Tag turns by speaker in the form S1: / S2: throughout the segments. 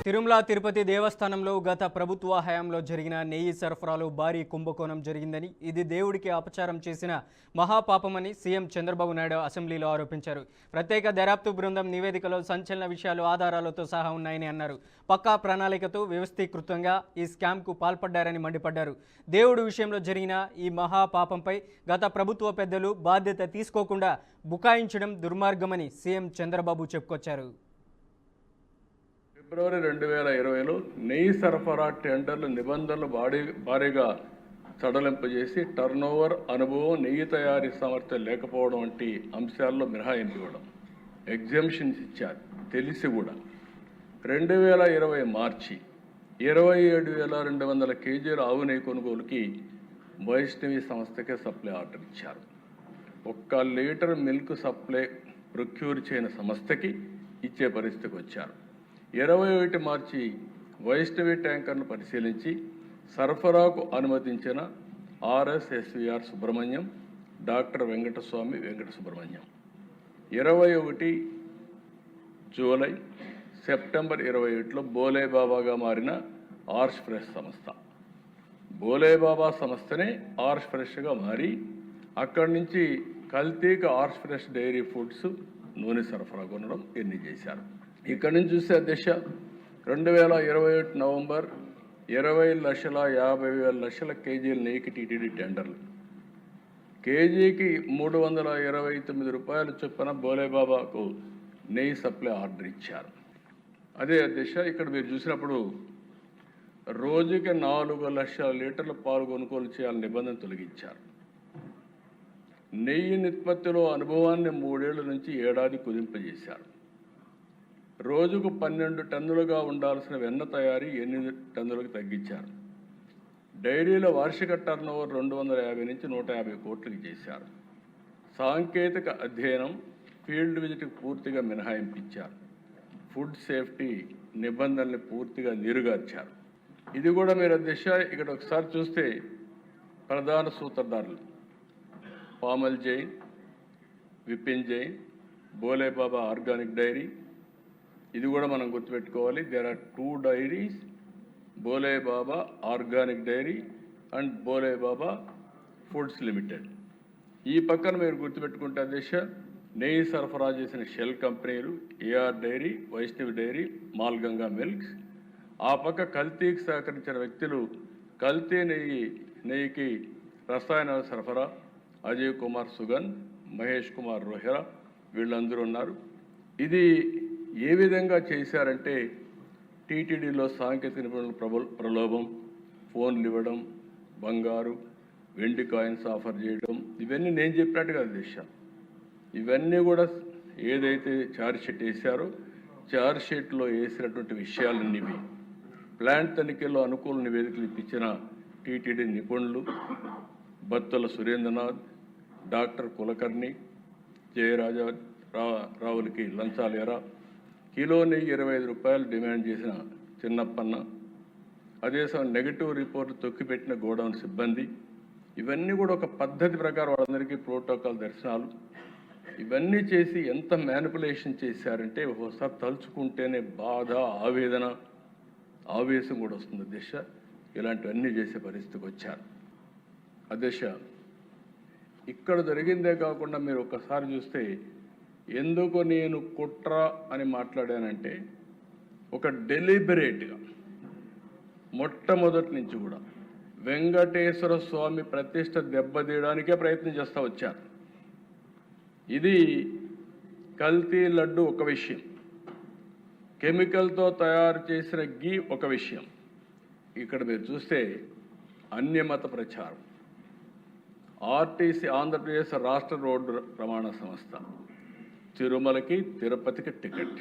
S1: తిరుమల తిరుపతి దేవస్థానంలో గత ప్రభుత్వ హయాంలో జరిగిన నెయ్యి సరఫరాలో భారీ కుంభకోణం జరిగిందని, ఇది దేవుడికి అపచారం చేసిన మహాపాపమని సీఎం చంద్రబాబు నాయుడు అసెంబ్లీలో ఆరోపించారు. ప్రత్యేక దర్యాప్తు బృందం నివేదికలో సంచలన విషయాలు ఆధారాలతో సహా ఉన్నాయని అన్నారు. పక్కా ప్రణాళికతో వ్యవస్థీకృతంగా ఈ స్కామ్కు పాల్పడ్డారని మండిపడ్డారు. దేవుడి విషయంలో జరిగిన ఈ మహాపాపంపై గత ప్రభుత్వ పెద్దలు బాధ్యత తీసుకోకుండా బుకాయించడం దుర్మార్గమని సీఎం చంద్రబాబు చెప్పుకొచ్చారు.
S2: ఫిబ్రవరి 2020లో నెయ్యి సరఫరా టెండర్లు నిబంధనలు భారీగా సడలింపజేసి టర్నోవర్, అనుభవం, నెయ్యి తయారీ సామర్థ్యం లేకపోవడం వంటి అంశాల్లో మినహాయింపు ఇవ్వడం, ఎగ్జామ్షన్స్ ఇచ్చారు. తెలిసి కూడా 2020 మార్చి 27,200 కేజీల ఆవు నెయ్యి కొనుగోలుకి వైష్ణవి సంస్థకే సప్లై ఆర్డర్ ఇచ్చారు. 1 లీటర్ మిల్క్ సప్లై ప్రొక్యూర్ చేయని సంస్థకి ఇచ్చే పరిస్థితికి వచ్చారు. 21 మార్చి వైష్ణవి ట్యాంకర్ను పరిశీలించి సరఫరాకు అనుమతించిన RSSVR Subrahmanyam, doctor Venkataswamy Venkata Subrahmanyam. 21 July, September 21లో బోలేబాబాగా మారిన ఆర్ష్ ఫ్రెష్ సంస్థ. బోలేబాబా సంస్థనే ఆర్ష్ ఫ్రెష్గా మారి అక్కడి నుంచి కల్తీకి ఆర్ష్ ఫ్రెష్ డైరీ ఫుడ్స్ నూనె సరఫరా కొనడం ఎన్ని చేశారు. ఇక్కడి నుంచి చూస్తే అధ్యక్ష 2021 నవంబర్ 20,50,000 కేజీల నెయ్యికి టీటీడీ టెండర్లు, కేజీకి 329 రూపాయలు చొప్పున బోలేబాబాకు నెయ్యి సప్లై ఆర్డర్ ఇచ్చారు. అదే అధ్యక్ష ఇక్కడ మీరు చూసినప్పుడు రోజుకి 4 లక్షల లీటర్ల పాలు కొనుగోలు చేయాలని నిబంధన తొలగించారు. నెయ్యి నిష్పత్తిలో అనుభవాన్ని 3 ఏళ్ల నుంచి ఏడాది కుదింపజేశారు. రోజుకు 12 టన్నులుగా ఉండాల్సిన వెన్న తయారీ 8 టన్నులకు తగ్గించారు. డైరీల వార్షిక టర్నోవర్ 250 నుంచి 150 కోట్లకి చేశారు. సాంకేతిక అధ్యయనం, ఫీల్డ్ విజిట్కి పూర్తిగా మినహాయింపించారు. ఫుడ్ సేఫ్టీ నిబంధనల్ని పూర్తిగా నీరుగార్చారు. ఇది కూడా మీరు అధ్యక్ష ఇక్కడ ఒకసారి చూస్తే ప్రధాన సూత్రధారులు పామల్ జైన్, విపిన్ జైన్, బోలేబాబా ఆర్గానిక్ డైరీ. ఇది కూడా మనం గుర్తుపెట్టుకోవాలి. There are 2 dairies, Bholebaba organic dairy and Bholebaba foods limited. ఈ పక్కన మీరు గుర్తుపెట్టుకుంటే అధ్యక్ష నెయ్యి సరఫరా చేసిన షెల్ కంపెనీలు AR dairy, Vaishnavi dairy, మాల్గంగా milks. ఆ పక్క కల్తీకి సహకరించిన వ్యక్తులు కల్తీ నెయ్యికి రసాయనాల సరఫరా అజయ్ కుమార్ సుగన్, మహేష్ కుమార్ రోహెరా, వీళ్ళందరూ ఉన్నారు. ఇది ఏ విధంగా చేశారంటే టీటీడీలో సాంకేతిక నిపుణుల ప్రలోభం, ఫోన్లు ఇవ్వడం, బంగారు వెండి కాయిన్స్ ఆఫర్ చేయడం, ఇవన్నీ నేను చెప్పినట్టుగా దిశ. ఇవన్నీ కూడా ఏదైతే ఛార్జ్షీట్ వేశారో ఛార్జ్షీట్లో వేసినటువంటి విషయాలన్నీవి ప్లాంట్ తనిఖీల్లో అనుకూల నివేదికలు ఇప్పించిన టీటీడీ నిపుణులు బత్తుల సురేంద్రనాథ్, డాక్టర్ కులకర్ణి, జయరాజా రావులకి లంచాలు ఎరా, కిలో నెయ్యి 25 రూపాయలు డిమాండ్ చేసిన చిన్నప్పన్న, అదే సమయం నెగటివ్ రిపోర్టు తొక్కిపెట్టిన గోడౌన్ సిబ్బంది. ఇవన్నీ కూడా ఒక పద్ధతి ప్రకారం వాళ్ళందరికీ ప్రోటోకాల్ దర్శనాలు ఇవన్నీ చేసి ఎంత మ్యానిపులేషన్ చేశారంటే ఒకసారి తలుచుకుంటేనే బాధ, ఆవేదన, ఆవేశం కూడా వస్తుంది అధ్యక్ష. ఇలాంటివన్నీ చేసే పరిస్థితికి వచ్చారు అధ్యక్ష. ఇక్కడ జరిగిందే కాకుండా మీరు ఒకసారి చూస్తే ఎందుకు నేను కుట్ర అని మాట్లాడానంటే ఒక డెలిబరేట్గా మొట్టమొదటి నుంచి కూడా వెంకటేశ్వర స్వామి ప్రతిష్ట దెబ్బతీయడానికే ప్రయత్నం చేస్తూ వచ్చారు. ఇది కల్తీ లడ్డు ఒక విషయం, కెమికల్తో తయారు చేసిన గీ ఒక విషయం. ఇక్కడ మీరు చూస్తే అన్యమత ప్రచారం, ఆర్టీసీ ఆంధ్రప్రదేశ్ రాష్ట్ర రోడ్డు రవాణా సంస్థ తిరుమలకి తిరుపతికి టికెట్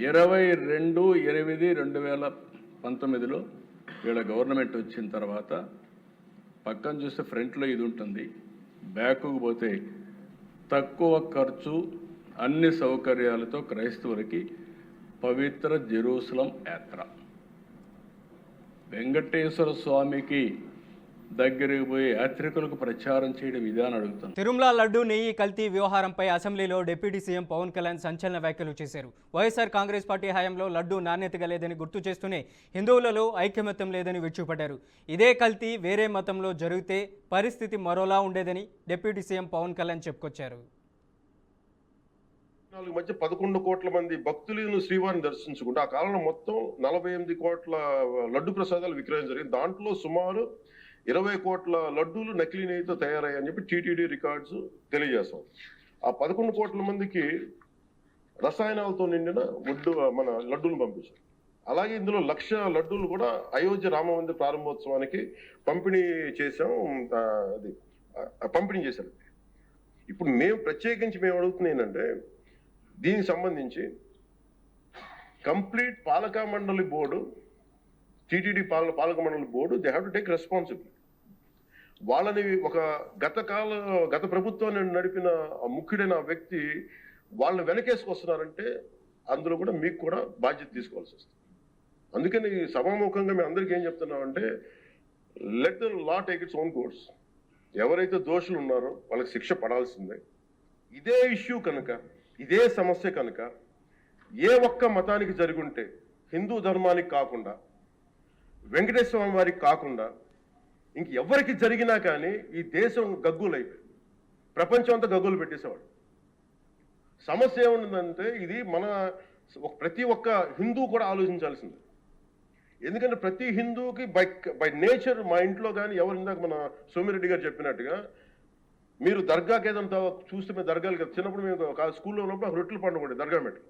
S2: 22/8/2019లో వీళ్ళ గవర్నమెంట్ వచ్చిన తర్వాత పక్కన చూస్తే ఫ్రంట్లో ఇది ఉంటుంది, బ్యాకుకు పోతే తక్కువ ఖర్చు అన్ని సౌకర్యాలతో క్రైస్తవులకి పవిత్ర జెరూసలం యాత్ర. వెంకటేశ్వర స్వామికి దగ్గరికి పోయి యాత్రికులకు ప్రచారం చేయడం ఇదే అని అడుగుతాను.
S1: తిరుమల లడ్డు నెయ్యి కల్తీ వ్యవహారంపై అసెంబ్లీలో డిప్యూటీ సీఎం పవన్ కళ్యాణ్ సంచలన వ్యాఖ్యలు చేశారు. వైఎస్ఆర్ కాంగ్రెస్ పార్టీ హయాంలో లడ్డు నాణ్యతగా లేదని గుర్తు చేస్తూనే హిందువులలో ఐకమత్యం లేదని విరుచుపడ్డారు. ఇదే కల్తీ వేరే మతంలో జరిగితే పరిస్థితి మరోలా ఉండేదని డిప్యూటీ సీఎం పవన్ కళ్యాణ్ చెప్పుకొచ్చారు.
S3: మధ్య 11 కోట్ల మంది భక్తులను శ్రీవారిని దర్శించుకుంటే ఆ కాలంలో మొత్తం 48 కోట్ల లడ్డు ప్రసాదాలు విక్రయం జరిగింది. దాంట్లో సుమారు 20 కోట్ల లడ్డూలు నకిలీ నెయ్యితో తయారయ్యాయని చెప్పి టీటీడీ రికార్డ్స్ తెలియజేస్తాం. ఆ 11 కోట్ల మందికి రసాయనాలతో నిండిన మన లడ్డూలు పంపించారు. అలాగే ఇందులో 1,00,000 లడ్డూలు కూడా అయోధ్య రామ మందిర ప్రారంభోత్సవానికి పంపిణీ చేశాం. పంపిణీ చేశారు. ఇప్పుడు మేము ప్రత్యేకించి మేము అడుగుతున్నాం ఏంటంటే, దీనికి సంబంధించి కంప్లీట్ పాలక మండలి బోర్డు, టీటీడీ పాలక మండలి board, they have to take responsibility. వాళ్ళని ఒక గత ప్రభుత్వాన్ని నడిపిన ముఖ్యుడైన వ్యక్తి వాళ్ళని వెనకేసుకొస్తున్నారంటే అందులో కూడా మీకు కూడా బాధ్యత తీసుకోవాల్సి వస్తుంది. అందుకని సభాముఖంగా మేము అందరికీ ఏం చెప్తున్నామంటే, let the law take its own course. ఎవరైతే దోషులు ఉన్నారో వాళ్ళకి శిక్ష పడాల్సిందే. ఇదే ఇష్యూ కనుక, ఇదే సమస్య కనుక ఏ ఒక్క మతానికి జరుగుంటే, హిందూ ధర్మానికి కాకుండా, వెంకటేశ్వర స్వామి వారికి కాకుండా ఇంకెవరికి జరిగినా కానీ ఈ దేశం గగ్గులైపోయి ప్రపంచం అంతా గగ్గులు పెట్టేసేవాడు. సమస్య ఏముందంటే, ఇది ప్రతి ఒక్క హిందూ కూడా ఆలోచించాల్సిందే. ఎందుకంటే ప్రతి హిందూకి బై నేచర్, మా ఇంట్లో కానీ ఎవరు, ఇందాక మన సోమిరెడ్డి గారు చెప్పినట్టుగా, మీరు దర్గాకి ఏదంతా చూస్తే మేము దర్గాలు కదా, చిన్నప్పుడు మేము స్కూల్లో ఉన్నప్పుడు అక్కడ రొట్టెలు పండుగ ఉండేది దర్గా మెట్టు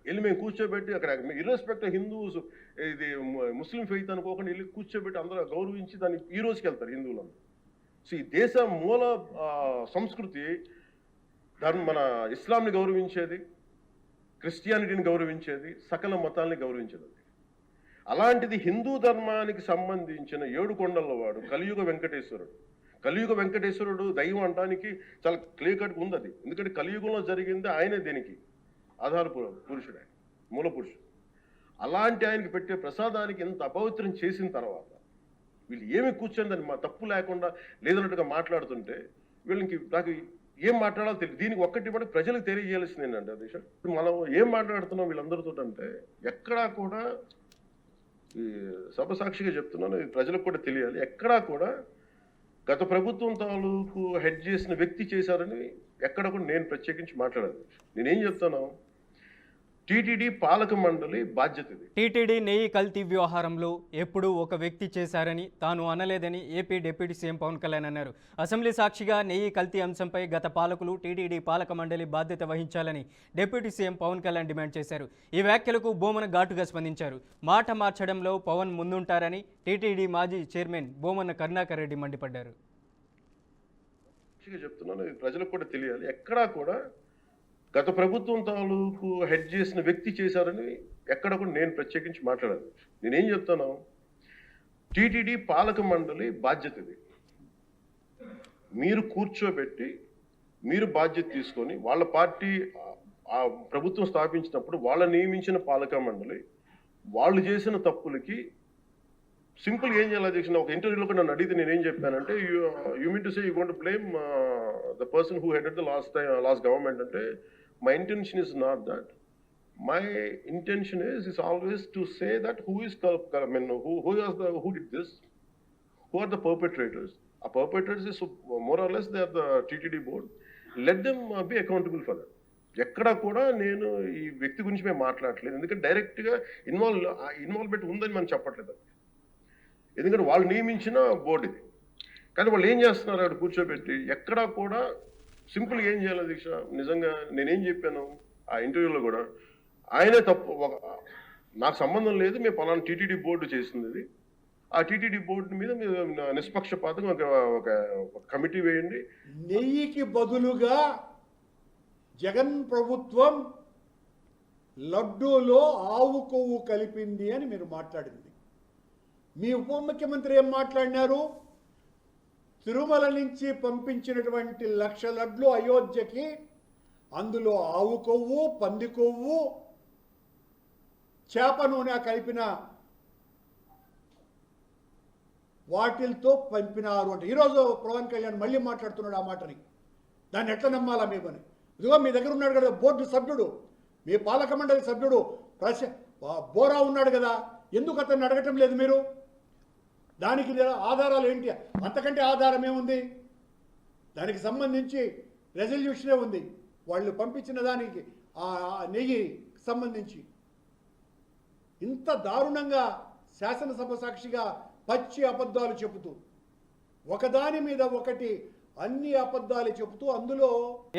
S3: వెళ్ళి మేము కూర్చోబెట్టి అక్కడ ఇర్రెస్పెక్ట్ హిందూస్, ఇది ముస్లిం ఫెయిత్ అనుకోకుండా వెళ్ళి కూర్చోబెట్టి అందరూ గౌరవించి దాన్ని ఈ రోజుకి వెళ్తారు హిందువులందరూ. సో ఈ దేశ మూల సంస్కృతి మన ఇస్లాంని గౌరవించేది, క్రిస్టియానిటీని గౌరవించేది, సకల మతాల్ని గౌరవించేది. అలాంటిది హిందూ ధర్మానికి సంబంధించిన 7 కొండల వాడు కలియుగ వెంకటేశ్వరుడు. కలియుగ వెంకటేశ్వరుడు దైవం అనడానికి చాలా క్లియర్ కట్గా ఉంది అది. ఎందుకంటే కలియుగంలో జరిగింది ఆయనే, దేనికి ఆధార పురుషుడు, ఆయన మూల పురుషుడు. అలాంటి ఆయనకి పెట్టే ప్రసాదానికి ఎంత అపవిత్రం చేసిన తర్వాత వీళ్ళు ఏమి కూర్చొని దాన్ని మా తప్పు లేకుండా లేదన్నట్టుగా మాట్లాడుతుంటే వీళ్ళకి నాకు ఏం మాట్లాడాలో తెలియదు. దీనికి ఒక్కటి కూడా ప్రజలకు తెలియజేయాల్సింది ఏంటంటే, అధ్యక్ష, మనం ఏం మాట్లాడుతున్నాం వీళ్ళందరితో అంటే, ఎక్కడా కూడా ఈ సభ సాక్షిగా చెప్తున్నాను, ప్రజలకు కూడా తెలియాలి, ఎక్కడా కూడా గత ప్రభుత్వం తాలూకు హెడ్ చేసిన వ్యక్తి చేశారని ఎక్కడ కూడా నేను ప్రత్యేకించి మాట్లాడాను. నేనేం చెప్తాను, టీటీడీ పాలక మండలి బాధ్యత ఇది.
S1: టీటీడీ నెయ్యి కల్తీ వ్యవహారంలో ఎప్పుడూ ఒక వ్యక్తి చేశారని తాను అనలేదని AP deputy CM Pawan Kalyan అన్నారు. అసెంబ్లీ సాక్షిగా నెయ్యి కల్తీ అంశంపై గత పాలకులు టీటీడీ పాలక మండలి బాధ్యత వహించాలని deputy CM Pawan Kalyan demand చేశారు. ఈ వ్యాఖ్యలకు బోమన ఘాటుగా స్పందించారు. మాట మార్చడంలో పవన్ ముందుంటారని టీటీడీ మాజీ చైర్మన్ బోమన కరుణాకర్ రెడ్డి మండిపడ్డారు.
S3: చెప్తున్నాను, ప్రజలకు కూడా తెలియాలి, ఎక్కడా కూడా గత ప్రభుత్వం తాలూకు హెడ్ చేసిన వ్యక్తి చేశారని ఎక్కడ కూడా నేను ప్రత్యేకించి మాట్లాడాను. నేనేం చెప్తాను, టీటీడీ పాలక మండలి బాధ్యత ఇది. మీరు కూర్చోబెట్టి మీరు బాధ్యత తీసుకొని, వాళ్ళ పార్టీ ఆ ప్రభుత్వం స్థాపించినప్పుడు వాళ్ళ నియమించిన పాలక మండలి వాళ్ళు చేసిన తప్పులకి సింపుల్ ఏం చేయాలి అధ్యక్ష, ఒక ఇంటర్వ్యూలో కూడా నన్ను అడిగితే నేనేం చెప్పానంటే, you mean to say you going to blame the person who headed the last government అంటే, my intention is not that. My intention is always to say that who did this, who are the perpetrators. A perpetrators is more or less they are the TTD board. Let them be accountable for that. ఎక్కడ కూడా నేను ఈ వ్యక్తి గురించి మేము మాట్లాడలేదు, ఎందుకంటే డైరెక్ట్గా ఇన్వాల్వ్మెంట్ ఉందని మనం చెప్పట్లేదు. ఎందుకంటే వాళ్ళు నియమించిన బోర్డు ఇది. కానీ వాళ్ళు ఏం చేస్తున్నారు, అక్కడ కూర్చోబెట్టి ఎక్కడా కూడా సింపుల్ ఏం చేయాలి దీక్ష, నిజంగా నేనేం చెప్పాను ఆ ఇంటర్వ్యూలో కూడా, ఆయనే తప్పు, నాకు సంబంధం లేదు, మేము పలానా టీటీడీ బోర్డు చేసింది ఇది, ఆ టీటీడీ బోర్డు మీద మీరు నిష్పక్షపాతంగా ఒక కమిటీ వేయండి.
S4: నెయ్యికి బదులుగా జగన్ ప్రభుత్వం లడ్డూలో ఆవు కొవ్వు కలిపింది అని మీరు మాట్లాడింది. మీ ఉప ముఖ్యమంత్రి ఏం మాట్లాడినారు, తిరుమల నుంచి పంపించినటువంటి 1,00,000 లడ్లు అయోధ్యకి అందులో ఆవు కొవ్వు, పంది కొవ్వు, చేప నూనె కలిపిన వాటిలతో పంపినారు అంటే ఈరోజు పవన్ కళ్యాణ్ మళ్ళీ మాట్లాడుతున్నాడు ఆ మాటని. దాన్ని ఎట్లా నమ్మాలా మేమని? ఇదిగో మీ దగ్గర ఉన్నాడు కదా బోర్డు సభ్యుడు, మీ పాలక మండలి సభ్యుడు బోరా ఉన్నాడు కదా, ఎందుకు అతన్ని అడగటం లేదు మీరు? దానికి ఆధారాలు ఏంటి? అంతకంటే ఆధారం ఏముంది? దానికి సంబంధించి రెజల్యూషనే ఉంది, వాళ్ళు పంపించిన దానికి ఆ నెయ్యి సంబంధించి. ఇంత దారుణంగా శాసనసభ సాక్షిగా పచ్చి అబద్ధాలు చెబుతూ, ఒకదాని మీద ఒకటి అన్ని అబద్ధాలు చెబుతూ, అందులో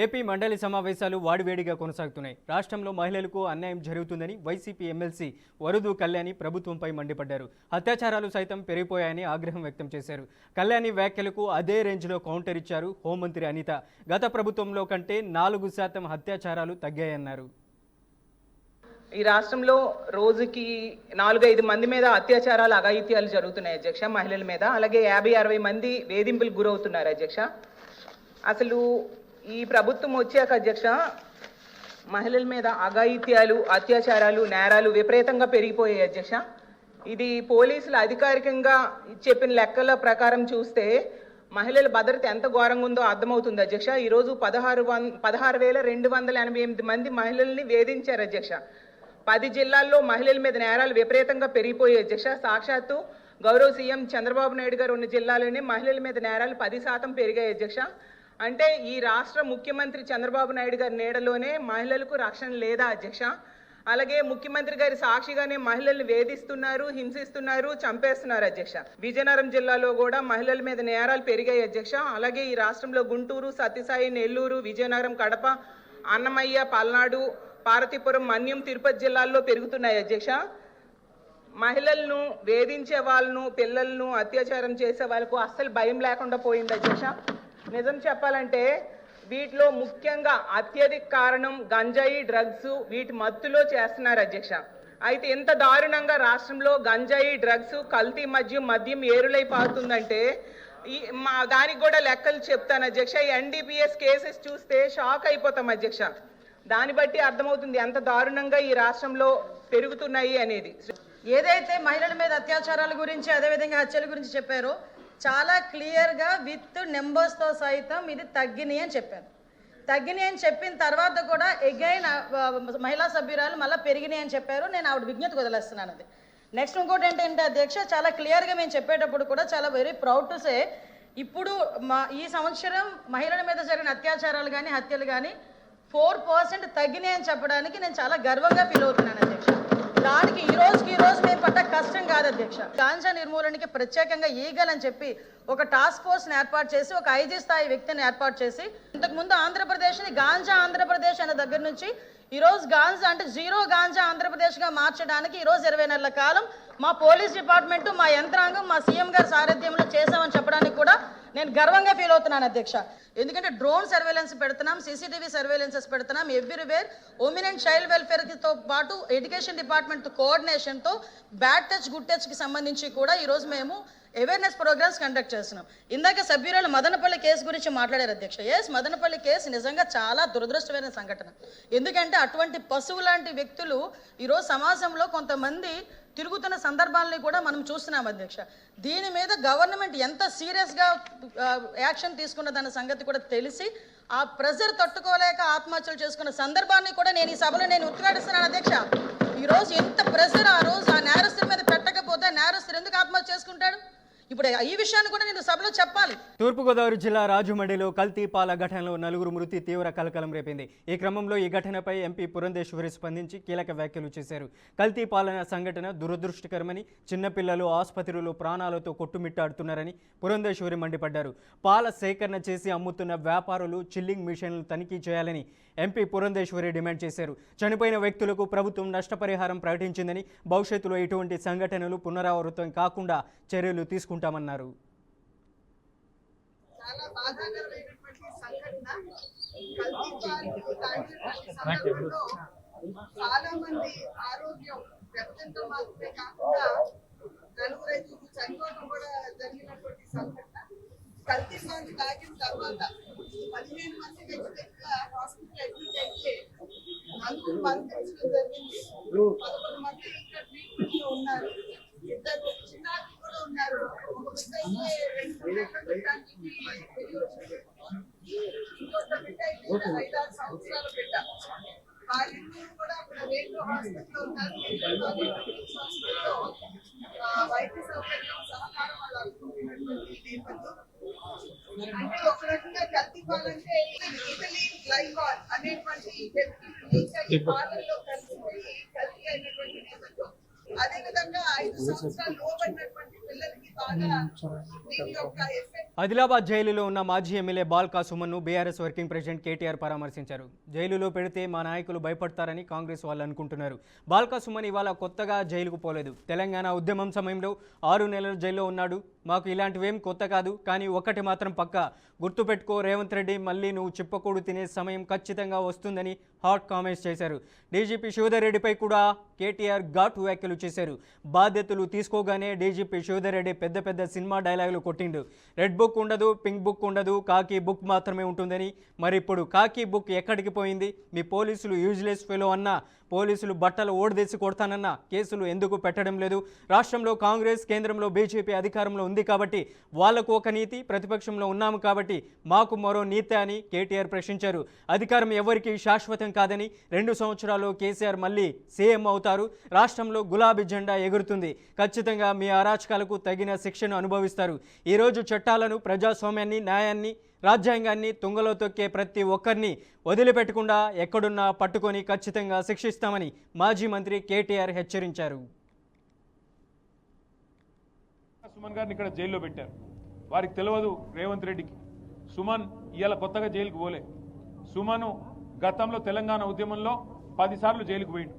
S1: ఏపీ మండలి సమావేశాలు వాడివేడిగా కొనసాగుతున్నాయి. రాష్ట్రంలో మహిళలకు అన్యాయం జరుగుతుందని వైసీపీ ఎమ్మెల్సీ వరుదు కళ్యాణి ప్రభుత్వంపై మండిపడ్డారు. అత్యాచారాలు సైతం పెరిగిపోయాయని ఆగ్రహం వ్యక్తం చేశారు. కళ్యాణి వ్యాఖ్యలకు అదే రేంజ్లో కౌంటర్ ఇచ్చారు హోంమంత్రి అనిత. గత ప్రభుత్వంలో కంటే 4% అత్యాచారాలు తగ్గాయన్నారు.
S5: ఈ రాష్ట్రంలో రోజుకి 4-5 మంది మీద అత్యాచారాలు అఘాయిత్యాలు జరుగుతున్నాయి అధ్యక్ష, మహిళల మీద. అలాగే 50-60 మంది వేధింపులకు గురవుతున్నారు అధ్యక్ష. అసలు ఈ ప్రభుత్వం వచ్చాక అధ్యక్ష మహిళల మీద అఘాయిత్యాలు, అత్యాచారాలు, నేరాలు విపరీతంగా పెరిగిపోయాయి అధ్యక్ష. ఇది పోలీసులు అధికారికంగా చెప్పిన లెక్కల ప్రకారం చూస్తే మహిళల భద్రత ఎంత ఘోరంగా ఉందో అర్థమవుతుంది అధ్యక్ష. ఈరోజు 16,288 మంది మహిళల్ని వేధించారు అధ్యక్ష. 10 జిల్లాల్లో మహిళల మీద నేరాలు విపరీతంగా పెరిగిపోయాయి అధ్యక్ష. సాక్షాత్తు గౌరవ సీఎం చంద్రబాబు నాయుడు గారు ఉన్న జిల్లాలోనే మహిళల మీద నేరాలు 10% పెరిగాయి అధ్యక్ష. అంటే ఈ రాష్ట్ర ముఖ్యమంత్రి చంద్రబాబు నాయుడు గారి నీడలోనే మహిళలకు రక్షణ లేదా అధ్యక్ష? అలాగే ముఖ్యమంత్రి గారి సాక్షిగానే మహిళల్ని వేధిస్తున్నారు, హింసిస్తున్నారు, చంపేస్తున్నారు అధ్యక్ష. విజయనగరం జిల్లాలో కూడా మహిళల మీద నేరాలు పెరిగాయి అధ్యక్ష. అలాగే ఈ రాష్ట్రంలో గుంటూరు, సత్యసాయి, నెల్లూరు, విజయనగరం, కడప, అన్నమయ్య, పల్నాడు, పార్వతీపురం, మన్యం, తిరుపతి జిల్లాల్లో పెరుగుతున్నాయి అధ్యక్ష. మహిళలను వేధించే వాళ్ళను, పిల్లలను అత్యాచారం చేసే వాళ్ళకు అస్సలు భయం లేకుండా పోయింది అధ్యక్ష. నిజం చెప్పాలంటే వీటిలో ముఖ్యంగా అత్యధిక కారణం గంజాయి, డ్రగ్స్, వీటి మత్తులో చేస్తున్నారు అధ్యక్ష. అయితే ఎంత దారుణంగా రాష్ట్రంలో గంజాయి, డ్రగ్స్, కల్తీ మద్యం ఏరులై పారుతుందంటే దానికి కూడా లెక్కలు చెప్తాను అధ్యక్ష. ఈ ఎన్డీపీఎస్ కేసెస్ చూస్తే షాక్ అయిపోతాం అధ్యక్ష. దాన్ని బట్టి అర్థమవుతుంది ఎంత దారుణంగా ఈ రాష్ట్రంలో పెరుగుతున్నాయి అనేది.
S6: ఏదైతే మహిళల మీద అత్యాచారాల గురించి అదేవిధంగా హత్యల గురించి చెప్పారో చాలా క్లియర్గా విత్ నెంబర్స్తో సైతం ఇది తగ్గినాయి అని చెప్పారు. తగ్గినాయి అని చెప్పిన తర్వాత కూడా ఎగైన్ మహిళా సభ్యురాలు మళ్ళీ పెరిగినాయి అని చెప్పారు. నేను ఆవిడ విజ్ఞప్తి వదిలేస్తున్నాను. అది నెక్స్ట్ ఇంకోటి ఏంటంటే అధ్యక్ష, చాలా క్లియర్గా మేము చెప్పేటప్పుడు కూడా చాలా వెరీ ప్రౌడ్ టు సే ఇప్పుడు ఈ సంవత్సరం మహిళల మీద జరిగిన అత్యాచారాలు కానీ హత్యలు కానీ 4% తగ్గినాయి అని చెప్పడానికి నేను చాలా గర్వంగా ఫీల్ అవుతున్నాను అధ్యక్ష. దానికి ఈ రోజు మేము పడ్డ కష్టం కాదు అధ్యక్ష. గాంజా నిర్మూలనకి ప్రత్యేకంగా ఈగల్ అని చెప్పి ఒక టాస్క్ ఫోర్స్ని ఏర్పాటు చేసి ఒక ఐజీ స్థాయి వ్యక్తిని ఏర్పాటు చేసి ఇంతకుముందు ఆంధ్రప్రదేశ్ని గాంజా ఆంధ్రప్రదేశ్ అనే దగ్గర నుంచి ఈరోజు గాంజా అంటే జీరో గాంజా ఆంధ్రప్రదేశ్గా మార్చడానికి ఈరోజు 20 నెలల కాలం మా పోలీస్ డిపార్ట్మెంటు, మా యంత్రాంగం, మా సీఎం గారి సారథ్యంలో చేసామని చెప్పడానికి కూడా నేను గర్వంగా ఫీల్ అవుతున్నాను అధ్యక్ష. ఎందుకంటే డ్రోన్ సర్వేలెన్స్ పెడుతున్నాం, సీసీటీవీ సర్వేలెన్సెస్ పెడుతున్నాం ఎవ్రీవేర్. ఉమెన్ అండ్ చైల్డ్ వెల్ఫేర్తో పాటు ఎడ్యుకేషన్ డిపార్ట్మెంట్ కోఆర్డినేషన్తో బ్యాడ్ టచ్ గుడ్ టచ్కి సంబంధించి కూడా ఈరోజు మేము అవేర్నెస్ ప్రోగ్రామ్స్ కండక్ట్ చేస్తున్నాం. ఇందాక సభ్యురాలు మదనపల్లి కేసు గురించి మాట్లాడారు అధ్యక్ష. ఎస్, మదనపల్లి కేసు నిజంగా చాలా దురదృష్టమైన సంఘటన. ఎందుకంటే అటువంటి పశువు లాంటి వ్యక్తులు ఈరోజు సమాజంలో కొంతమంది తిరుగుతున్న సందర్భాలని కూడా మనం చూస్తున్నాం అధ్యక్ష. దీని మీద గవర్నమెంట్ ఎంత సీరియస్గా యాక్షన్ తీసుకున్నదన్న సంగతి కూడా తెలిసి ఆ ప్రెజర్ తట్టుకోలేక ఆత్మహత్యలు చేసుకున్న సందర్భాన్ని కూడా నేను ఈ సభలో ఉద్ఘాటిస్తున్నాను అధ్యక్ష. ఈరోజు ఎంత ప్రెజర్ ఆ రోజు ఆ నేరస్తుల మీద పెట్టకపోతే నేరస్తులు ఎందుకు ఆత్మహత్య చేసుకుంటాడు? ఇప్పుడు ఈ విషయాన్ని కూడా నేను సభలో చెప్పాలి.
S1: తూర్పుగోదావరి జిల్లా రాజమండ్రిలో కల్తీ పాల ఘటనలో 4 మృతి తీవ్ర కలకలం రేపింది. ఈ క్రమంలో ఈ ఘటనపై ఎంపీ పురంధేశ్వరి స్పందించి కీలక వ్యాఖ్యలు చేశారు. కల్తీ పాలన సంఘటన దురదృష్టకరమని, చిన్నపిల్లలు ఆసుపత్రులు ప్రాణాలతో కొట్టుమిట్టాడుతున్నారని పురంధేశ్వరి మండిపడ్డారు. పాల సేకరణ చేసి అమ్ముతున్న వ్యాపారులు చిల్లింగ్ మిషన్లను తనిఖీ చేయాలని ఎంపీ పురంధేశ్వరి డిమాండ్ చేశారు. చనిపోయిన వ్యక్తులకు ప్రభుత్వం నష్టపరిహారం ప్రకటించిందని, భవిష్యత్తులో ఇటువంటి సంఘటనలు పునరావృతం కాకుండా చర్యలు తీసుకుంటామన్నారు.
S7: చాలా బాధాకరమైనటువంటి సంఘటన. సందర్భంలో చాలా మంది ఆరోగ్యం దెబ్బతింటం మాత్రమే కాకుండా 4-5 చనిపోవడం కూడా జరిగినటువంటి సంఘటన. కల్తీ పాలు తాగిన తర్వాత 15 మంది వ్యక్తిగతంగా హాస్పిటల్ అడ్మిట్ అయితే 4 మరణించడం జరిగింది. 11 మంది ఇంకా ట్రీట్మెంట్ లో ఉన్నారు. 2 చిన్నారులు కూడా ఉన్నారు. ఒక పెద్ద సంవత్సరాల బిడ్డ. వాళ్ళిద్దరూ కూడా అక్కడ రేడియో హాస్పిటల్లో ఉన్నారు. హాస్పిటల్లో వైద్య సౌకర్యం సహకారం వాళ్ళు అనుకుంటున్నటువంటి నేపథ్యం. అంటే ఒక రకంగా కల్తీ పాలంటే ఇథిలీన్ గ్లైకాల్ అనేటువంటి ఈ పాలల్లో కలిసిపోయి కల్తీ అయినటువంటి నేపథ్యం. అదేవిధంగా 5 సంవత్సరాలు లోబడినటువంటి పిల్లలకి బాగా దీని యొక్క ఎఫెక్ట్.
S1: ఆదిలాబాద్ జైలులో ఉన్న మాజీ ఎమ్మెల్యే బాల్కా సుమన్ను బీఆర్ఎస్ వర్కింగ్ ప్రెసిడెంట్ కేటీఆర్ పరామర్శించారు. జైలులో పెడితే మా నాయకులు భయపడతారని కాంగ్రెస్ వాళ్ళు అనుకుంటున్నారు. బాల్కా సుమన్ ఇవాళ కొత్తగా జైలుకు పోలేదు. తెలంగాణ ఉద్యమం సమయంలో 6 నెలలు జైల్లో ఉన్నాడు. మాకు ఇలాంటివేం కొత్త కాదు. కానీ ఒకటి మాత్రం పక్కా గుర్తుపెట్టుకో, రేవంత్ రెడ్డి మళ్ళీ నువ్వు చిప్పకూడు తినే సమయం ఖచ్చితంగా వస్తుందని హాట్ కామెంట్స్ చేశారు. డీజీపీ శివధర్ రెడ్డిపై కూడా కేటీఆర్ ఘాటు వ్యాఖ్యలు చేశారు. బాధ్యతలు తీసుకోగానే డీజీపీ శివధర్ రెడ్డి పెద్ద పెద్ద సినిమా డైలాగులు కొట్టిండు. రెడ్ బుక్ ఉండదు, పింక్ బుక్ ఉండదు, కాకి బుక్ మాత్రమే ఉంటుందని. మరి ఇప్పుడు కాకి బుక్ ఎక్కడికి పోయింది? మీ పోలీసులు యూజ్లెస్ ఫెలో అన్న పోలీసులు బట్టలు ఓడదీసి కొడతానన్న కేసులు ఎందుకు పెట్టడం లేదు? రాష్ట్రంలో కాంగ్రెస్, కేంద్రంలో బీజేపీ అధికారంలో ఉంది కాబట్టి వాళ్లకు ఒక నీతి, ప్రతిపక్షంలో ఉన్నాము కాబట్టి మాకు మరో నీతి అని కేటీఆర్ ప్రశ్నించారు. అధికారం ఎవరికి శాశ్వతం కాదని, 2 సంవత్సరాల్లో కేసీఆర్ మళ్ళీ సీఎం అవుతారు. రాష్ట్రంలో గులాబీ జెండా ఎగురుతుంది. ఖచ్చితంగా మీ అరాచకాలకు తగిన శిక్షను అనుభవిస్తారు. ఈరోజు చట్టాలను, ప్రజాస్వామ్యాన్ని, న్యాయాన్ని, రాజ్యాంగాన్ని తుంగలో తొక్కే ప్రతి ఒక్కరిని వదిలిపెట్టకుండా ఎక్కడున్నా పట్టుకొని ఖచ్చితంగా శిక్షిస్తామని మాజీ మంత్రి కేటీఆర్ హెచ్చరించారు.
S8: సుమన్ గారిని ఇక్కడ జైల్లో పెట్టారు. వారికి తెలియదు రేవంత్ రెడ్డికి సుమన్ ఇవాళ కొత్తగా జైలుకు పోలే. సుమన్ గతంలో తెలంగాణ ఉద్యమంలో 10 సార్లు జైలుకు పోయిండు.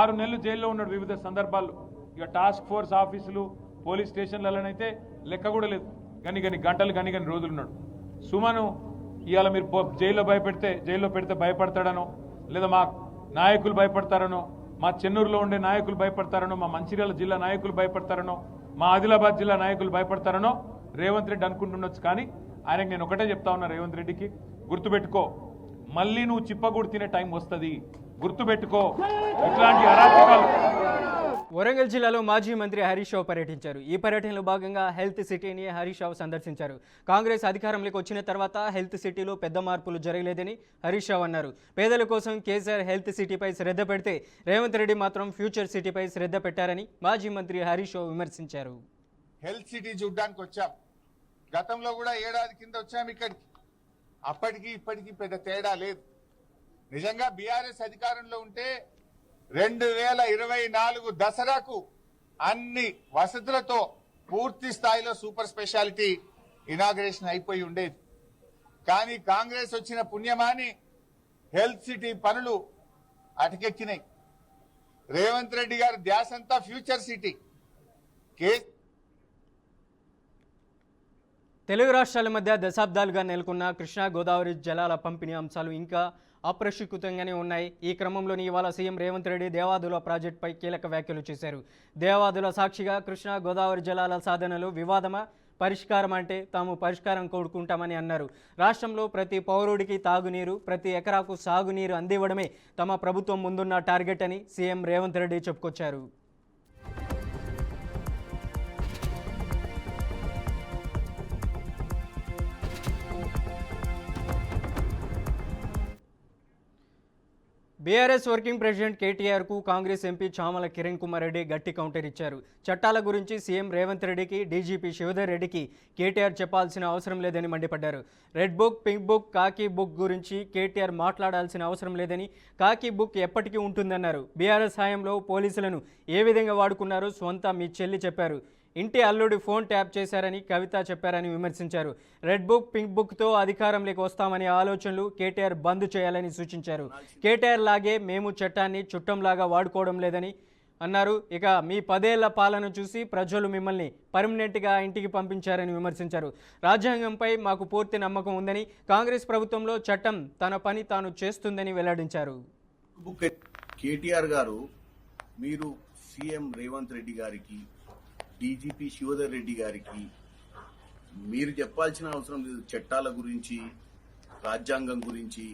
S8: 6 నెలలు జైల్లో ఉన్నాడు వివిధ సందర్భాల్లో. ఇక టాస్క్ ఫోర్స్ ఆఫీసులు, పోలీస్ స్టేషన్లలోనైతే లెక్క కూడా లేదు. గని గంటలు గని రోజులున్నాడు. సుమను ఇవాళ మీరు జైల్లో పెడితే భయపడతాడనో, లేదా మా నాయకులు భయపడతారనో, మా చెన్నూరులో ఉండే నాయకులు భయపడతారనో, మా మంచిర్యాల జిల్లా నాయకులు భయపడతారనో, మా ఆదిలాబాద్ జిల్లా నాయకులు భయపడతారనో రేవంత్ రెడ్డి అనుకుంటుండొచ్చు. కానీ ఆయనకు నేను ఒకటే చెప్తా ఉన్నా, రేవంత్ రెడ్డికి గుర్తుపెట్టుకో, మళ్ళీ నువ్వు చిప్పగూడు తినే టైం వస్తుంది. గుర్తుపెట్టుకో ఇట్లాంటి అరాచకాలు.
S1: వరంగల్ జిల్లాలో మాజీ మంత్రి హరీష్ రావు పర్యటించారు. ఈ పర్యటనలో భాగంగా హెల్త్ సిటీని హరీష్ రావు సందర్శించారు. కాంగ్రెస్ అధికారంలోకి వచ్చిన తర్వాత హెల్త్ సిటీలో పెద్ద మార్పులు జరగలేదని హరీష్ రావు అన్నారు. పేదల కోసం కేసీఆర్ హెల్త్ సిటీపై శ్రద్ధ పెడితే రేవంత్ రెడ్డి మాత్రం ఫ్యూచర్ సిటీపై శ్రద్ధ పెట్టారని మాజీ మంత్రి హరీష్ రావు విమర్శించారు.
S9: హెల్త్ సిటీ చూడ్డానికి వచ్చాం. గతంలో కూడా ఏడాది కింద వచ్చాం ఇక్కడికి. అప్పటికి ఇప్పటికీ పెద్ద తేడా లేదు. నిజంగా బీఆర్ఎస్ అధికారంలో ఉంటే 2024 దసరాకు అన్ని వసతులతో పూర్తి స్థాయిలో సూపర్ స్పెషాలిటీ ఇనాగ్రేషన్ అయిపోయి ఉండేది. కానీ కాంగ్రెస్ వచ్చిన పుణ్యమాని హెల్త్ సిటీ పనులు అటకెక్కినాయి. రేవంత్ రెడ్డి గారి ధ్యాసంతా ఫ్యూచర్ సిటీ.
S1: తెలుగు రాష్ట్రాల మధ్య దశాబ్దాలుగా నెలకొన్న కృష్ణా గోదావరి జలాల పంపిణీ అంశాలు ఇంకా అప్రశుకృతంగానే ఉన్నాయి. ఈ క్రమంలోని ఇవాళ సీఎం రేవంత్ రెడ్డి దేవాదుల ప్రాజెక్టుపై కీలక వ్యాఖ్యలు చేశారు. దేవాదుల సాక్షిగా కృష్ణా గోదావరి జలాల సాధనలు వివాదమా, పరిష్కారం అంటే తాము పరిష్కారం కోరుకుంటామని అన్నారు. రాష్ట్రంలో ప్రతి పౌరుడికి తాగునీరు, ప్రతి ఎకరాకు సాగునీరు అందివ్వడమే తమ ప్రభుత్వం ముందున్న టార్గెట్ అని సీఎం రేవంత్ రెడ్డి చెప్పుకొచ్చారు. బీఆర్ఎస్ వర్కింగ్ ప్రెసిడెంట్ కేటీఆర్కు కాంగ్రెస్ ఎంపీ చామల కిరణ్ కుమార్ రెడ్డి గట్టి కౌంటర్ ఇచ్చారు. చట్టాల గురించి సీఎం రేవంత్ రెడ్డికి, డీజీపీ శివధర్ రెడ్డికి కేటీఆర్ చెప్పాల్సిన అవసరం లేదని మండిపడ్డారు. రెడ్ బుక్, పింక్ బుక్, కాకి బుక్ గురించి కేటీఆర్ మాట్లాడాల్సిన అవసరం లేదని, కాకి బుక్ ఎప్పటికీ ఉంటుందన్నారు. బీఆర్ఎస్ హయాంలో పోలీసులను ఏ విధంగా వాడుకున్నారో స్వంత మీ చెల్లి చెప్పారు. ఇంటి అల్లుడి ఫోన్ ట్యాప్ చేశారని కవిత చెప్పారని విమర్శించారు. రెడ్ బుక్, పింక్ బుక్తో అధికారంలోకి వస్తామనే ఆలోచనలు కేటీఆర్ బంద్ చేయాలని సూచించారు. కేటీఆర్ లాగే మేము చట్టాన్ని చుట్టంలాగా వాడుకోవడం లేదని అన్నారు. ఇక మీ 10 ఏళ్ల పాలన చూసి ప్రజలు మిమ్మల్ని పర్మనెంట్గా ఇంటికి పంపించారని విమర్శించారు. రాజ్యాంగంపై మాకు పూర్తి నమ్మకం ఉందని, కాంగ్రెస్ ప్రభుత్వంలో చట్టం తన పని తాను చేస్తుందని వెల్లడించారు.
S10: కేటీఆర్ గారు, మీరు సీఎం రేవంత్ రెడ్డి గారికి, డీజీపీ శివధర్ రెడ్డి గారికి మీరు చెప్పాల్సిన అవసరం లేదు. చట్టాల గురించి, రాజ్యాంగం గురించి,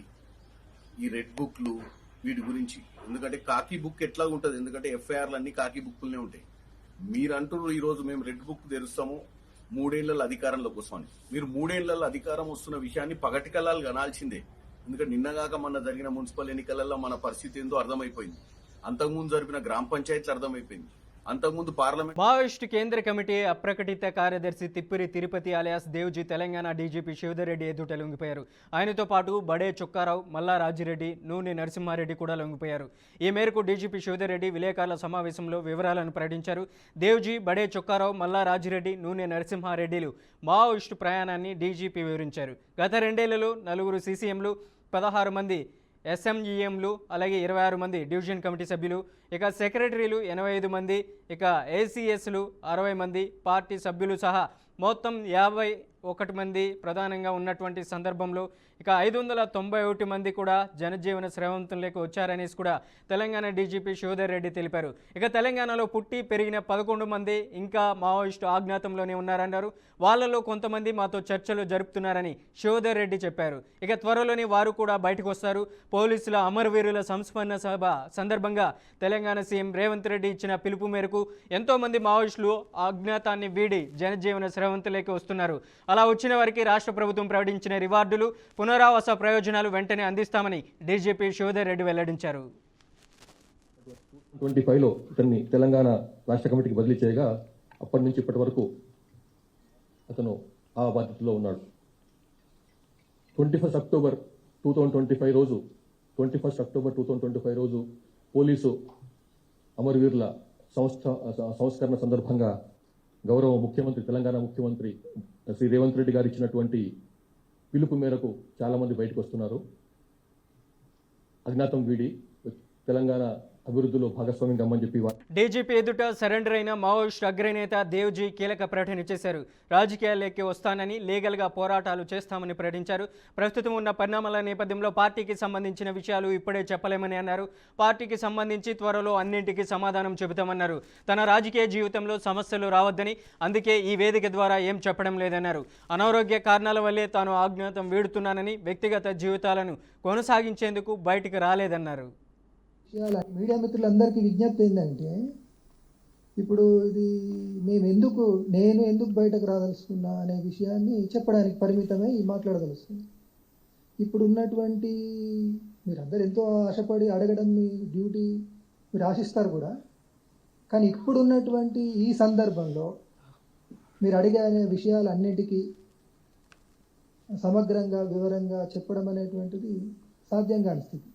S10: ఈ రెడ్ బుక్లు వీటి గురించి. ఎందుకంటే కాకి బుక్ ఎట్లా ఉంటుంది, ఎందుకంటే ఎఫ్ఐఆర్లు అన్ని కాకి బుక్లనే ఉంటాయి. మీరు అంటున్నారు ఈరోజు మేము రెడ్ బుక్ తెరుస్తాము 3 ఏళ్లలో అధికారంలోకి వస్తామని. మీరు 3 ఏళ్లలో అధికారం వస్తున్న విషయాన్ని పగటి కళాలు కనాల్సిందే. ఎందుకంటే నిన్నగాక మొన్న జరిగిన మున్సిపల్ ఎన్నికలలో మన పరిస్థితి ఏందో అర్థమైపోయింది. అంతకుముందు జరిపిన గ్రామ పంచాయతీలు అర్థమైపోయింది. అంతకుముందు పార్లమెంట్
S1: మావోయిస్టు కేంద్ర కమిటీ అప్రకటిత కార్యదర్శి తిప్పిరి తిరుపతి అలియాస్ దేవ్జీ తెలంగాణ డీజీపీ శివధర్ రెడ్డి ఎదుట లొంగిపోయారు. ఆయనతో పాటు బడే చొక్కారావు, మల్లా రాజిరెడ్డి, నూనె నరసింహారెడ్డి కూడా లొంగిపోయారు. ఈ మేరకు డీజీపీ శివధర్ రెడ్డి విలేకరుల సమావేశంలో వివరాలను ప్రకటించారు. దేవ్జీ, బడే చొక్కారావు, మల్లా రాజిరెడ్డి, నూనె నరసింహారెడ్డిలు మావోయిస్టు ప్రయాణాన్ని డీజీపీ వివరించారు. గత 2 ఏళ్లలో 4 సీసీఎంలు, 16 మంది ఎస్ఎంఈఎంలు, అలాగే 26 మంది డివిజన్ కమిటీ సభ్యులు, ఇక సెక్రటరీలు 85 మంది, ఇక ఏసీఎస్లు 60 మంది, పార్టీ సభ్యులు సహా మొత్తం 51 మంది ప్రధానంగా ఉన్నటువంటి సందర్భంలో ఇక 591 మంది కూడా జనజీవన స్రవంతంలోకి వచ్చారనేసి కూడా తెలంగాణ డీజీపీ శివధర్ రెడ్డి తెలిపారు. ఇక తెలంగాణలో పుట్టి పెరిగిన 11 మంది ఇంకా మావోయిస్టు ఆజ్ఞాతంలోనే ఉన్నారన్నారు. వాళ్ళలో కొంతమంది మాతో చర్చలు జరుపుతున్నారని శివధర్ రెడ్డి చెప్పారు. ఇక త్వరలోనే వారు కూడా బయటకు వస్తారు. పోలీసుల అమరవీరుల సంస్మరణ సభ సందర్భంగా తెలంగాణ సీఎం రేవంత్ రెడ్డి ఇచ్చిన పిలుపు మేరకు ఎంతోమంది మావోయిస్టులు అజ్ఞాతాన్ని వీడి జనజీవన స్రవంతులోకి వస్తున్నారు. అలా వచ్చిన వారికి రాష్ట్ర ప్రభుత్వం ప్రకటించిన రివార్డులు, పునరావాస ప్రయోజనాలు వెంటనే అందిస్తామని డీజీపీ శివధర్ రెడ్డి వెల్లడించారు.
S11: 25లో ఇతన్ని తెలంగాణ రాష్ట్ర కమిటీకి బదిలీ చేయగా అప్పటి నుంచి ఇప్పటి వరకు అతను ఆ బాధ్యతలో ఉన్నాడు. 21 అక్టోబర్ 2025 రోజు పోలీసు అమరవీరుల సంస్కరణ సందర్భంగా గౌరవ ముఖ్యమంత్రి, తెలంగాణ ముఖ్యమంత్రి శ్రీ రేవంత్ రెడ్డి గారు ఇచ్చినటువంటి పిలుపు మేరకు చాలామంది బయటకు వస్తున్నారు. అజ్ఞాతం వీడి తెలంగాణ అభివృద్ధిలో భాగస్వామ్యం కమ్మని చెప్పి
S1: డీజీపీ ఎదుట సరెండర్ అయిన మావోయిస్టు అగ్రనేత దేవ్జీ కీలక ప్రకటన చేశారు. రాజకీయాల్లోకి వస్తానని, లీగల్గా పోరాటాలు చేస్తామని ప్రకటించారు. ప్రస్తుతం ఉన్న పరిణామాల నేపథ్యంలో పార్టీకి సంబంధించిన విషయాలు ఇప్పుడే చెప్పలేమని అన్నారు. పార్టీకి సంబంధించి త్వరలో అన్నింటికీ సమాధానం చెబుతామన్నారు. తన రాజకీయ జీవితంలో సమస్యలు రావద్దని, అందుకే ఈ వేదిక ద్వారా ఏం చెప్పడం లేదన్నారు. అనారోగ్య కారణాల వల్లే తాను అజ్ఞాతం వీడుతున్నానని, వ్యక్తిగత జీవితాలను కొనసాగించేందుకు బయటికి రాలేదన్నారు.
S12: మీడియా మిత్రులందరికీ విజ్ఞప్తి ఏంటంటే, ఇప్పుడు ఇది నేను ఎందుకు బయటకు రాదలుచుకున్నా అనే విషయాన్ని చెప్పడానికి పరిమితమై మాట్లాడదలుచుకున్నా. ఇప్పుడు ఉన్నటువంటి మీరందరూ ఎంతో ఆశపడి అడగడం మీ డ్యూటీ, మీరు ఆశిస్తారు కూడా. కానీ ఇప్పుడు ఉన్నటువంటి ఈ సందర్భంలో మీరు అడిగే విషయాలు అన్నింటికీ సమగ్రంగా, వివరంగా చెప్పడం అనేటువంటిది సాధ్యం కాని స్థితి.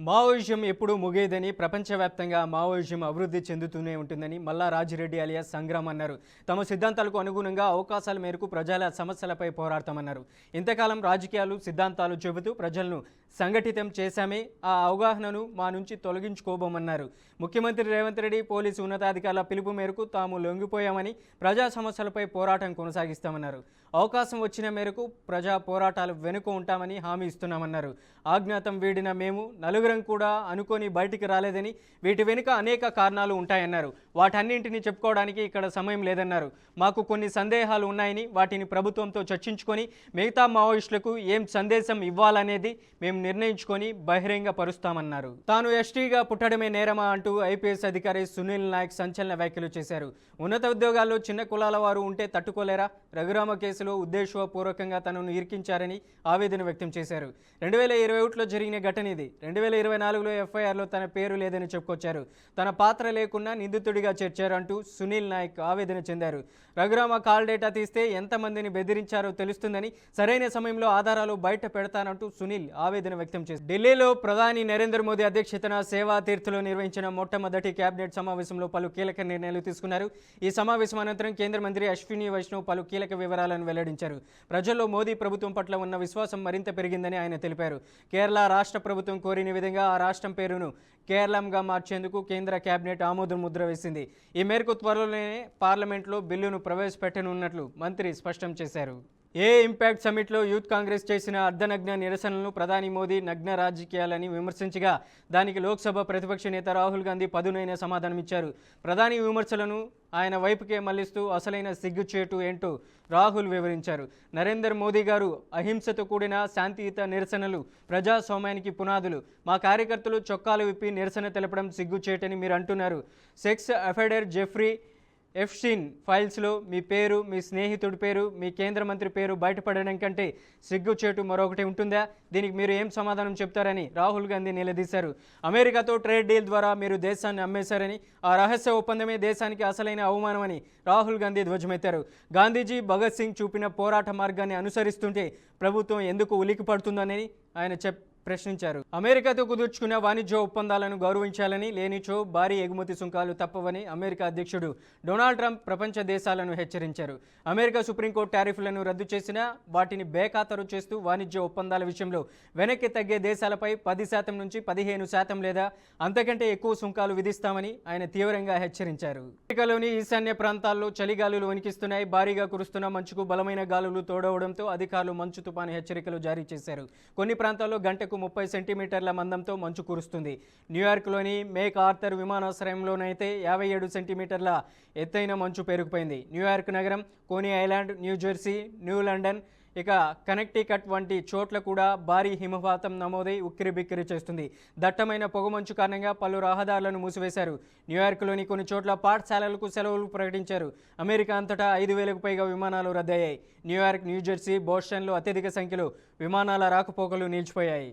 S1: మావోయిజం ఎప్పుడూ ముగియదని, ప్రపంచవ్యాప్తంగా మావోయిజం అభివృద్ధి చెందుతూనే ఉంటుందని మల్లా రాజిరెడ్డి అలియాస్ సంగ్రామ్ అన్నారు. తమ సిద్ధాంతాలకు అనుగుణంగా అవకాశాల మేరకు ప్రజల సమస్యలపై పోరాడతామన్నారు. ఇంతకాలం రాజకీయాలు, సిద్ధాంతాలు చెబుతూ ప్రజలను సంఘటితం చేశామే, ఆ అవగాహనను మా నుంచి తొలగించుకోబోమన్నారు. ముఖ్యమంత్రి రేవంత్ రెడ్డి, పోలీసు ఉన్నతాధికారుల పిలుపు మేరకు తాము లొంగిపోయామని, ప్రజా సమస్యలపై పోరాటం కొనసాగిస్తామన్నారు. అవకాశం వచ్చిన మేరకు ప్రజా పోరాటాలు వెనుక ఉంటామని హామీ ఇస్తున్నామన్నారు. అజ్ఞాతం వీడిన మేము నలుగురం కూడా అనుకొని బయటికి రాలేదని, వీటి వెనుక అనేక కారణాలు ఉంటాయన్నారు. వాటన్నింటినీ చెప్పుకోవడానికి ఇక్కడ సమయం లేదన్నారు. మాకు కొన్ని సందేహాలు ఉన్నాయని, వాటిని ప్రభుత్వంతో చర్చించుకొని మిగతా మావోయిస్టులకు ఏం సందేశం ఇవ్వాలనేది మేము నిర్ణయించుకొని బహిరంగపరుస్తామన్నారు. తాను ఎస్టీగా పుట్టడమే నేరమా అంటూ ఐపీఎస్ అధికారి సునీల్ నాయక్ సంచలన వ్యాఖ్యలు చేశారు. ఉన్నత ఉద్యోగాల్లో చిన్న కులాల వారు ఉంటే తట్టుకోలేరా? రఘురామ కేసులో ఉద్దేశపూర్వకంగా తనను ఇరికించారని ఆవేదన వ్యక్తం చేశారు. 2021లో జరిగిన ఘటన ఇది. 2024లో ఎఫ్ఐఆర్లో తన పేరు లేదని చెప్పుకొచ్చారు. తన పాత్ర లేకున్నా నిందితుడిగా చేర్చారు అంటూ సునీల్ నాయక్ ఆవేదన చెందారు. రఘురామ కాల్ డేటా తీస్తే ఎంతమందిని బెదిరించారో తెలుస్తుందని, సరైన సమయంలో ఆధారాలు బయట పెడతానంటూ సునీల్ ఆవేదన వ్యక్తం చేశారు. ఢిల్లీలో ప్రధాని నరేంద్ర మోదీ అధ్యక్షతన సేవా తీర్థలో నిర్వహించిన మొట్టమొదటి కేబినెట్ సమావేశంలో పలు కీలక నిర్ణయాలు తీసుకున్నారు. ఈ సమావేశం అనంతరం కేంద్ర మంత్రి అశ్విని వైష్ణవ్ పలు కీలక వివరాలను వెల్లడించారు. ప్రజల్లో మోదీ ప్రభుత్వం పట్ల ఉన్న విశ్వాసం మరింత పెరిగిందని ఆయన తెలిపారు. కేరళ రాష్ట్ర ప్రభుత్వం కోరిన విధంగా ఆ రాష్ట్రం పేరును కేరళంగా మార్చేందుకు కేంద్ర కేబినెట్ ఆమోద ముద్ర వేసింది. ఈ మేరకు త్వరలోనే పార్లమెంట్లో బిల్లును ప్రవేశపెట్టనున్నట్లు మంత్రి స్పష్టం చేశారు. ఇంపాక్ట్ సమిట్లో యూత్ కాంగ్రెస్ చేసిన అర్ధనగ్న నిరసనలను ప్రధాని మోదీ నగ్న రాజకీయాలని విమర్శించగా దానికి లోక్సభ ప్రతిపక్ష నేత రాహుల్ గాంధీ పదునైన సమాధానమిచ్చారు. ప్రధాని విమర్శలను ఆయన వైపుకే మళ్లిస్తూ అసలైన సిగ్గుచేటు ఏంటో రాహుల్ వివరించారు. నరేంద్ర మోదీ గారు అహింసతో కూడిన శాంతియుత నిరసనలు ప్రజాస్వామ్యానికి పునాదులు. మా కార్యకర్తలు చొక్కాలు విప్పి నిరసన తెలపడం సిగ్గుచేటని మీరు అంటున్నారు. సెక్స్ అఫెండర్ జెఫ్రీ ఎఫ్స్టీన్ ఫైల్స్లో మీ పేరు, మీ స్నేహితుడి పేరు, మీ కేంద్ర మంత్రి పేరు బయటపడడం కంటే సిగ్గుచేటు మరొకటి ఉంటుందా? దీనికి మీరు ఏం సమాధానం చెప్తారని రాహుల్ గాంధీ నిలదీశారు. అమెరికాతో ట్రేడ్ డీల్ ద్వారా మీరు దేశాన్ని అమ్మేశారని, ఆ రహస్య ఒప్పందమే దేశానికి అసలైన అవమానమని రాహుల్ గాంధీ ధ్వజమెత్తారు. గాంధీజీ, భగత్ సింగ్ చూపిన పోరాట మార్గాన్ని అనుసరిస్తుంటే ప్రభుత్వం ఎందుకు ఉలికి పడుతుందని ఆయన ప్రశ్నించారు. అమెరికాతో కుదుర్చుకున్న వాణిజ్య ఒప్పందాలను గౌరవించాలని, లేనిచో భారీ ఎగుమతి సుంకాలు తప్పవని అమెరికా అధ్యక్షుడు డొనాల్డ్ ట్రంప్ ప్రపంచ దేశాలను హెచ్చరించారు. అమెరికా సుప్రీంకోర్టు టారిఫ్లను రద్దు చేసినా వాటిని బేఖాతరు చేస్తూ వాణిజ్య ఒప్పందాల విషయంలో వెనక్కి తగ్గే దేశాలపై 10% నుంచి 15% లేదా అంతకంటే ఎక్కువ సుంకాలు విధిస్తామని ఆయన తీవ్రంగా హెచ్చరించారు. అమెరికాలోని ఈశాన్య ప్రాంతాల్లో చలిగాలులు వణికిస్తున్నాయి. భారీగా కురుస్తున్న మంచుకు బలమైన గాలులు తోడవడంతో అధికారులు మంచు తుపాను హెచ్చరికలు జారీ చేశారు. కొన్ని ప్రాంతాల్లో గంటకు 30 సెంటీమీటర్ల మందంతో మంచు కురుస్తుంది. న్యూయార్క్లోని మేక్ ఆర్థర్ విమానాశ్రయంలోనైతే 57 సెంటీమీటర్ల ఎత్తైన మంచు పేరుకుపోయింది. న్యూయార్క్ నగరం, కోనీ ఐలాండ్, న్యూజెర్సీ, న్యూ లండన్, ఇక కనెక్టికట్ వంటి చోట్ల కూడా భారీ హిమపాతం నమోదై ఉక్కిరిబిక్కిరి చేస్తుంది. దట్టమైన పొగమంచు కారణంగా పలు రహదారులను మూసివేశారు. న్యూయార్క్లోని కొన్ని చోట్ల పాఠశాలలకు సెలవులు ప్రకటించారు. అమెరికా అంతటా 5,000కు పైగా విమానాలు రద్దయ్యాయి. న్యూయార్క్, న్యూజెర్సీ, బోస్టన్లో అత్యధిక సంఖ్యలో విమానాల రాకపోకలు నిలిచిపోయాయి.